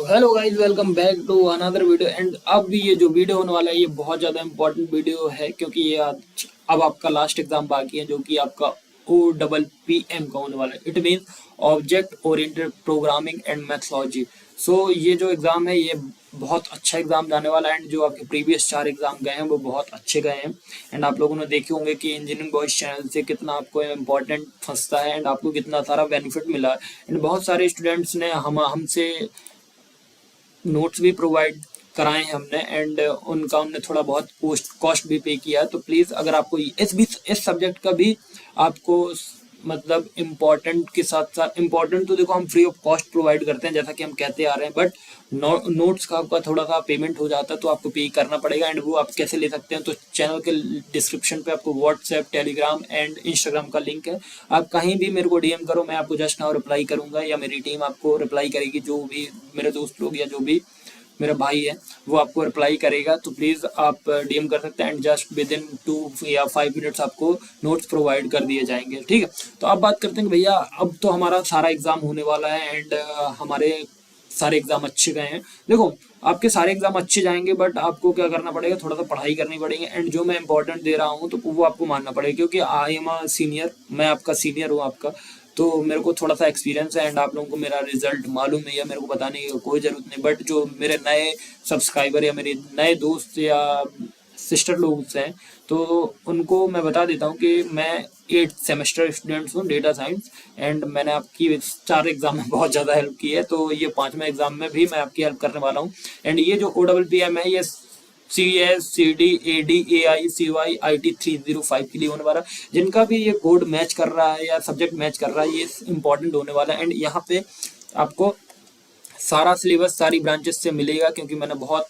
Hello guys, welcome back to another video. And अब ये जो वीडियो होने वाला है ये बहुत ज़्यादा इंपॉर्टेंट वीडियो है, क्योंकि ये आज अब आपका लास्ट एग्जाम बाकी है जो कि आपका OPPM का होने वाला है। It mean object oriented programming and methodology. So ये जो एग्ज़ाम है ये बहुत अच्छा एग्जाम जाने वाला है। एंड जो आपके प्रीवियस 4 एग्जाम गए हैं वो बहुत अच्छे गए हैं। एंड आप लोगों ने देखे होंगे कि इंजीनियरिंग बॉयज चैनल से कितना आपको इम्पोर्टेंट फंसता है एंड आपको कितना सारा बेनिफिट मिला है। एंड बहुत सारे स्टूडेंट्स ने हमसे नोट्स भी प्रोवाइड कराए हैं हमने, एंड उनका हमने थोड़ा बहुत कॉस्ट भी पे किया है। तो प्लीज़ अगर आपको इस सब्जेक्ट का भी आपको मतलब इम्पोर्टेंट के साथ साथ इम्पोर्टेंट तो देखो हम फ्री ऑफ कॉस्ट प्रोवाइड करते हैं जैसा कि हम कहते आ रहे हैं, बट नोट्स का आपका थोड़ा सा पेमेंट हो जाता है तो आपको पे करना पड़ेगा। एंड वो आप कैसे ले सकते हैं, तो चैनल के डिस्क्रिप्शन पे आपको व्हाट्सएप, टेलीग्राम एंड इंस्टाग्राम का लिंक है। आप कहीं भी मेरे को डीएम करो, मैं आपको जस्ट नाउ रिप्लाई करूंगा या मेरी टीम आपको रिप्लाई करेगी। जो भी मेरे दोस्त लोग या जो भी मेरा भाई है वो आपको रिप्लाई करेगा। तो प्लीज़ आप डीएम कर सकते हैं एंड जस्ट विद इन 2 या 5 मिनट्स आपको नोट्स प्रोवाइड कर दिए जाएंगे। ठीक है, तो अब बात करते हैं कि भैया अब तो हमारा सारा एग्ज़ाम होने वाला है एंड हमारे सारे एग्ज़ाम अच्छे गए हैं। देखो आपके सारे एग्ज़ाम अच्छे जाएंगे, बट आपको क्या करना पड़ेगा, थोड़ा सा पढ़ाई करनी पड़ेगी। एंड जो मैं इंपॉर्टेंट दे रहा हूँ तो वो आपको मानना पड़ेगा, क्योंकि आई एम अ सीनियर, मैं आपका सीनियर हूँ आपका, तो मेरे को थोड़ा सा एक्सपीरियंस है। एंड आप लोगों को मेरा रिजल्ट मालूम है या मेरे को बताने की कोई ज़रूरत नहीं। बट जो मेरे नए सब्सक्राइबर या मेरे नए दोस्त या सिस्टर लोग हैं तो उनको मैं बता देता हूँ कि मैं 8 सेमेस्टर स्टूडेंट्स हूँ डेटा साइंस, एंड मैंने आपकी 4 एग्जाम में बहुत ज़्यादा हेल्प की है, तो ये 5वें एग्जाम में भी मैं आपकी हेल्प करने वाला हूँ। एंड ये जो OPPM है ये CSCD AD AI CY IT 305 के लिए होने वाला है। जिनका भी ये कोड मैच कर रहा है या सब्जेक्ट मैच कर रहा है ये इंपॉर्टेंट होने वाला है। एंड यहाँ पे आपको सारा सिलेबस सारी ब्रांचेस से मिलेगा, क्योंकि मैंने बहुत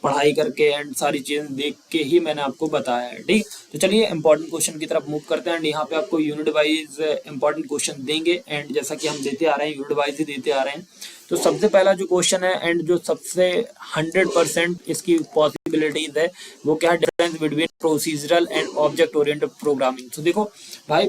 पढ़ाई करके एंड सारी चीज़ें देख के ही मैंने आपको बताया है। ठीक, तो चलिए इंपॉर्टेंट क्वेश्चन की तरफ मूव करते हैं। एंड यहाँ पे आपको यूनिट वाइज इंपॉर्टेंट क्वेश्चन देंगे, एंड जैसा कि हम देते आ रहे हैं यूनिट वाइज ही देते आ रहे हैं। तो सबसे पहला जो क्वेश्चन है एंड जो सबसे 100% इसकी पॉसिबिलिटीज है वो क्या है, difference between procedural and object oriented programming. तो देखो भाई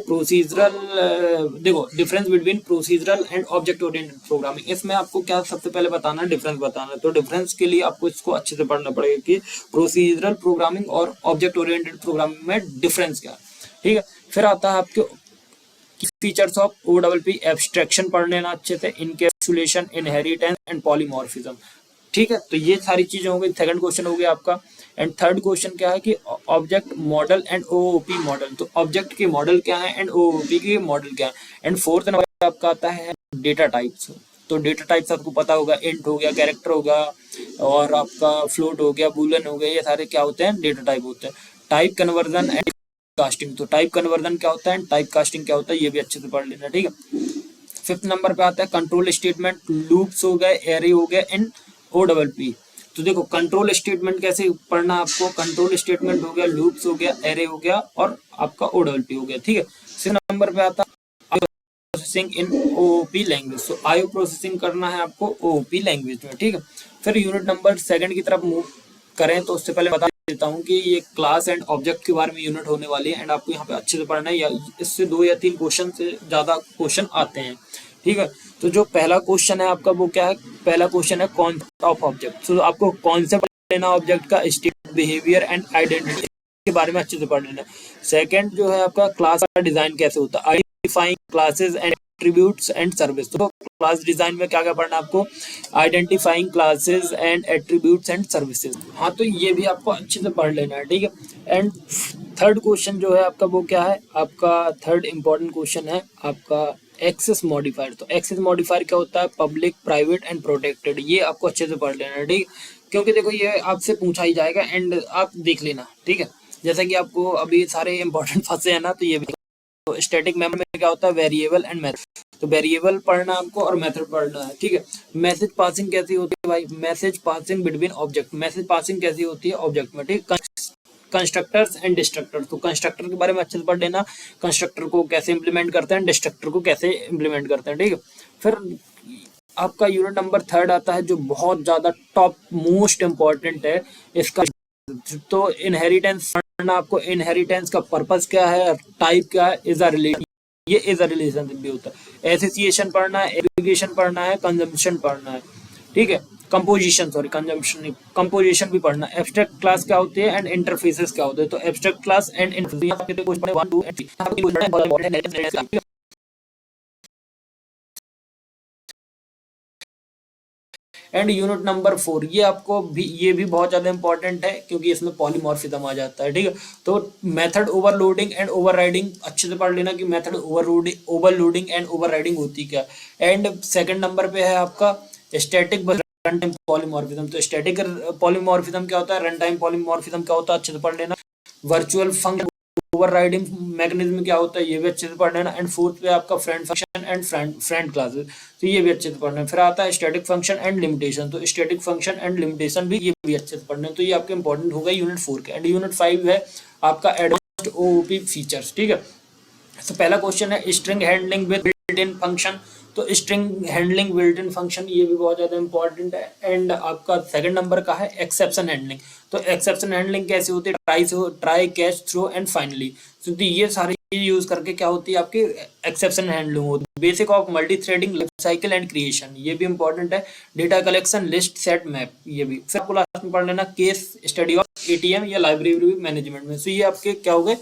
देखो difference between procedural and object oriented programming, इसमें आपको क्या सबसे पहले बताना है, डिफरेंस बताना है। तो डिफरेंस के लिए आपको इसको अच्छे से पढ़ना पड़ेगा कि प्रोसीजरल प्रोग्रामिंग और ऑब्जेक्ट ओरिएंटेड प्रोग्रामिंग में डिफरेंस क्या है। ठीक है, फिर आता है आपके फीचर्स ऑफ OPP एब्स्ट्रैक्शन पढ़ लेना अच्छे से, इनकैप्सुलेशन, इनहेरिटेंस एंड पॉलीमॉर्फिज्म। ठीक है, तो ये सारी चीजें हो गई। सेकंड क्वेश्चन हो गया आपका। एंड थर्ड क्वेश्चन क्या है कि object model and OOP model. तो ऑब्जेक्ट के मॉडल क्या है एंड OOP के मॉडल क्या है। एंड फोर्थ नंबर आपका आता है डेटा टाइप्स। तो डेटा टाइप्स आपको पता होगा, इंट हो गया, कैरेक्टर होगा, और आपका फ्लोट हो गया, बूलियन हो गया, ये सारे क्या होते हैं, डेटा टाइप होते हैं। Type conversion and casting. तो टाइप कन्वर्जन क्या होता है, टाइप कास्टिंग क्या होता है, ये भी अच्छे से पढ़ लेना। ठीक है, फिफ्थ नंबर पे आता है कंट्रोल स्टेटमेंट, लूप्स हो गए, एरे हो गया इन OPP। तो देखो कंट्रोल स्टेटमेंट कैसे पढ़ना आपको, कंट्रोल स्टेटमेंट हो गया, लूप्स हो गया, एरे हो गया और आपका OPP हो गया। ठीक है, सिक्स नंबर पे आता है प्रोसेसिंग इन OOP लैंग्वेज। तो IO प्रोसेसिंग करना है आपको OOP लैंग्वेज में। ठीक है, फिर यूनिट नंबर 2 की तरफ मूव करें तो उससे पहले बता देता हूँ कि ये क्लास एंड ऑब्जेक्ट के बारे में यूनिट होने वाली है, एंड आपको यहाँ पे अच्छे से पढ़ना है, या इससे 2 या 3 क्वेश्चन से ज़्यादा क्वेश्चन आते हैं। ठीक है, तो जो पहला क्वेश्चन है आपका वो क्या है, पहला क्वेश्चन है कॉन्सेप्ट ऑफ ऑब्जेक्ट। तो आपको कॉन्सेप्ट लेना ऑब्जेक्ट का, स्टेट, बिहेवियर एंड आइडेंटिटी के बारे में अच्छे से पढ़ लेना। सेकंड जो है आपका क्लास का डिजाइन कैसे होता है, identifying classes and attributes and service. तो क्लास डिजाइन में क्या क्या पढ़ना है आपको, identifying classes and attributes and services. हाँ, तो ये भी आपको अच्छे से पढ़ लेना है। ठीक है, एंड थर्ड क्वेश्चन जो है आपका वो क्या है, आपका थर्ड इंपॉर्टेंट क्वेश्चन है आपका एक्सेस मॉडिफायर। तो एक्सेस मॉडिफायर क्या होता है, पब्लिक, प्राइवेट एंड प्रोटेक्टेड। ये आपको अच्छे से पढ़ लेना है। ठीक, क्योंकि देखो ये आपसे पूछा ही जाएगा एंड आप देख लेना। ठीक है, जैसा कि आपको अभी सारे इंपॉर्टेंट फंसे हैं ना, तो ये भी। तो स्टैटिक मेमोरी में क्या होता है, वेरिएबल एंड मेथड। तो वेरिएबल पढ़ना आपको और मेथड पढ़ना है। ठीक है, मैसेज पासिंग कैसी होती है भाई, message passing between object, message passing कैसी होती है ऑब्जेक्ट में। ठीक, कंस्ट्रक्टर्स एंड डिस्ट्रक्टर। तो कंस्ट्रक्टर के बारे में अच्छे से पढ़ लेना, कंस्ट्रक्टर को कैसे इंप्लीमेंट करते हैं, डिस्ट्रक्टर को कैसे इंप्लीमेंट करते हैं। ठीक है, फिर आपका यूनिट नंबर 3 आता है जो बहुत ज्यादा टॉप मोस्ट इंपॉर्टेंट है इसका। तो इनहेरिटेंस पढ़ना आपको, इनहेरिटेंस का पर्पस क्या है, टाइप क्या है, इज अ रिलेशन, ये इज अ रिलेशनशिप भी होता है। एसोसिएशन पढ़ना है, एग्रीगेशन पढ़ना है, कंजम्पशन पढ़ना है। ठीक है, कंपोजिशन, सॉरी कंजम्पशन नहीं, कंपोजिशन भी पढ़ना। एब्स्ट्रैक्ट क्लास क्या होती है एंड इंटरफेसेस क्या होते हैं। तो एब्स्ट्रैक्ट क्लास एंड इंटरफेस कुछ पढ़े 1 2 एंड 3 एंड यूनिट नंबर 4, ये आपको भी, ये भी बहुत ज्यादा इंपॉर्टेंट है क्योंकि इसमें पॉलीमॉर्फिज्म आ जाता है, ठीक है। तो मेथड ओवरलोडिंग एंड ओवरराइडिंग अच्छे से पढ़ लेना कि मेथड ओवरलोडिंग एंड ओवरराइडिंग होती क्या। एंड सेकंड नंबर पे है आपका स्टैटिक रन टाइम पॉलीमॉर्फिज्म। तो स्टैटिक पॉलीमॉर्फिज्म क्या होता है, रन टाइम पॉलीमॉर्फिज्म क्या होता है, अच्छे से पढ़ लेना। वर्चुअल फंक्शन ओवरराइडिंग मैकेनिज्म क्या होता है, ये भी अच्छे से पढ़ लेना। एंड फोर्थ पे आपका friend function and friend classes, तो ये भी अच्छे से पढ़ना है। फिर आता है स्टैटिक फंक्शन एंड लिमिटेशन। तो स्टैटिक फंक्शन एंड लिमिटेशन भी, ये भी अच्छे से पढ़ना है। तो ये आपके इंपॉर्टेंट होगा यूनिट 4 के। एंड यूनिट 5 है आपका एडवांस्ड ओओपी फीचर्स, ठीक है। तो पहला क्वेश्चन है string handling with built in function. तो string handling built in function, ये भी बहुत ज्यादा इंपॉर्टेंट है। एंड आपका सेकंड नंबर का है एक्सेप्शन हैंडलिंग। तो एक्सेप्शन हैंडलिंग कैसे होती है, try catch throw and finally. तो ये सारी चीज यूज करके क्या होती है आपकी एक्सेप्शन हैंडलिंग होती है। Basic of multi threading life cycle and creation, ये भी इंपॉर्टेंट है। Data collection list set map, ये भी। फिर आपको लास्ट में पढ़ लेना केस स्टडी ऑफ एटीएम या लाइब्रेरी मैनेजमेंट में। तो ये आपके क्या हो गए,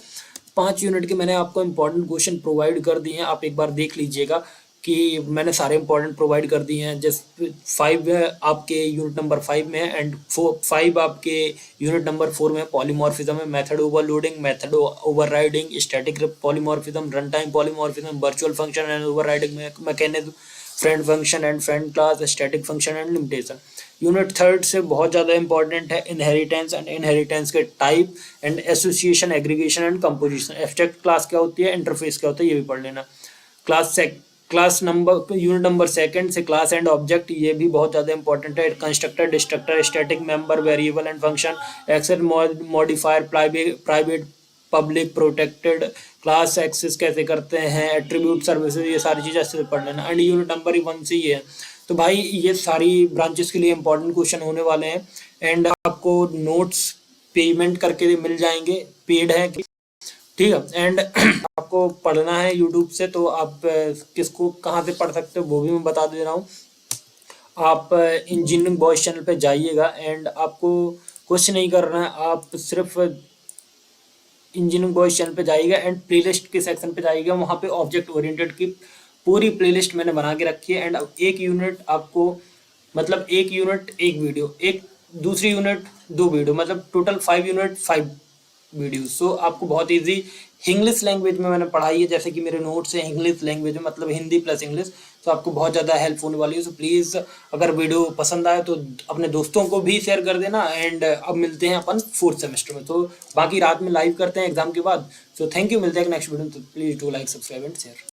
5 यूनिट के मैंने आपको इंपॉर्टेंट क्वेश्चन प्रोवाइड कर दिए हैं। आप एक बार देख लीजिएगा कि मैंने सारे इंपॉर्टेंट प्रोवाइड कर दिए हैं। जैसे 5 आपके यूनिट नंबर 5 में है एंड 5 आपके यूनिट नंबर 4 में पॉलीमॉर्फिज्म है, method overloading, method overriding, static polymorphism, run time polymorphism, virtual function and overriding mechanism, friend function and friend class, static function and limitation. Unit 3 से बहुत ज़्यादा इंपॉर्टेंट है inheritance and inheritance के type and association, aggregation and composition. Abstract class क्या होती है, interface क्या होता है, ये भी पढ़ लेना। क्लास नंबर यूनिट नंबर 2 से क्लास एंड ऑब्जेक्ट, ये भी बहुत ज़्यादा इंपॉर्टेंट है। Constructor, destructor, static member, variable and function, access modifier, private public, protected class access कैसे करते हैं, एट्रीब्यूट सर्विसेज, ये सारी चीज़ें अच्छे से पढ़ लेना। एंड यूनिट नंबर 1 से ये है। तो भाई ये सारी ब्रांचेस के लिए इंपॉर्टेंट क्वेश्चन होने वाले हैं। एंड आपको नोट्स पेमेंट करके मिल जाएंगे, पेड है, ठीक है। एंड आपको पढ़ना है यूट्यूब से, तो आप किसको कहाँ से पढ़ सकते हो वो भी मैं बता दे रहा हूँ। आप इंजीनियरिंग बॉयज चैनल पे जाइएगा एंड आपको कुछ नहीं करना है, आप सिर्फ इंजीनियरिंग बॉयज चैनल पे जाइएगा एंड प्लेलिस्ट के सेक्शन पे जाइएगा। वहाँ पे ऑब्जेक्ट ओरिएंटेड की पूरी प्लेलिस्ट मैंने बना के रखी है। एंड एक यूनिट आपको, मतलब एक यूनिट एक वीडियो, एक दूसरी यूनिट 2 वीडियो, मतलब टोटल 5 यूनिट 5 वीडियो। सो आपको बहुत इजी इंग्लिश लैंग्वेज में मैंने पढ़ाई है, जैसे कि मेरे नोट्स हैं इंग्लिश लैंग्वेज में, मतलब हिंदी प्लस इंग्लिश। तो आपको बहुत ज़्यादा हेल्प होने वाली है। सो प्लीज़ अगर वीडियो पसंद आए तो अपने दोस्तों को भी शेयर कर देना। एंड अब मिलते हैं अपन 4th सेमेस्टर में, तो बाकी रात में लाइव करते हैं एग्जाम के बाद। सो थैंक यू, मिलते हैं नेक्स्ट वीडियो। तो please do like, subscribe and share.